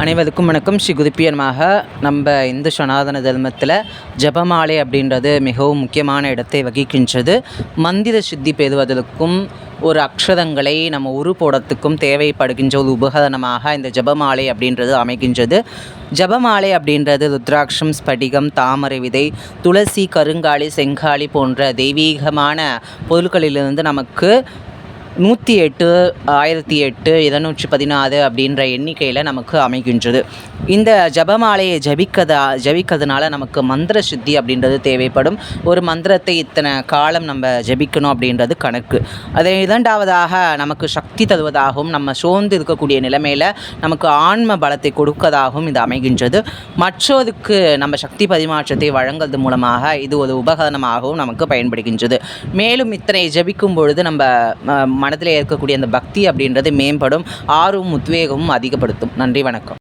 அனைவருக்கும் வணக்கம். ஸ்ரீ குருப்பியமாக நம்ம இந்து சனாதன தர்மத்தில் ஜபமாலை அப்படின்றது மிகவும் முக்கியமான இடத்தை வகிக்கின்றது. மந்திர சித்தி பெறுவதற்கும் ஒரு அக்ஷரங்களை நம்ம போடத்துக்கும் தேவைப்படுகின்ற ஒரு உபகரணமாக இந்த ஜபமாலை அப்படின்றது அமைகின்றது. ஜபமாலை அப்படின்றது ருத்ராட்சம், ஸ்படிகம், தாமரை விதை, துளசி, கருங்காலி, செங்காலி போன்ற தெய்வீகமான பொருட்களிலிருந்து நமக்கு 108, 1008, 216 அப்படின்ற எண்ணிக்கையில் நமக்கு அமைகின்றது. இந்த ஜபமாலையை ஜபிக்கிறதுனால நமக்கு மந்திர சித்தி அப்படின்றது தேவைப்படும். ஒரு மந்திரத்தை இத்தனை காலம் நம்ம ஜபிக்கணும் அப்படின்றது கணக்கு. அதை இரண்டாவதாக நமக்கு சக்தி தருவதாகவும் நம்ம சோர்ந்து இருக்கக்கூடிய நிலைமையில் நமக்கு ஆன்ம பலத்தை கொடுக்கதாகவும் இது அமைகின்றது. மற்றோருக்கு நம்ம சக்தி பரிமாற்றத்தை வழங்குவது மூலமாக இது ஒரு உபகரணமாகவும் நமக்கு பயன்படுகின்றது. மேலும் இத்தனை ஜபிக்கும் பொழுது நம்ம மனதில் இருக்கக்கூடிய அந்த பக்தி அப்படின்றது மேம்படும், ஆர்வம் உத்வேகமும் அதிகப்படுத்தும். நன்றி, வணக்கம்.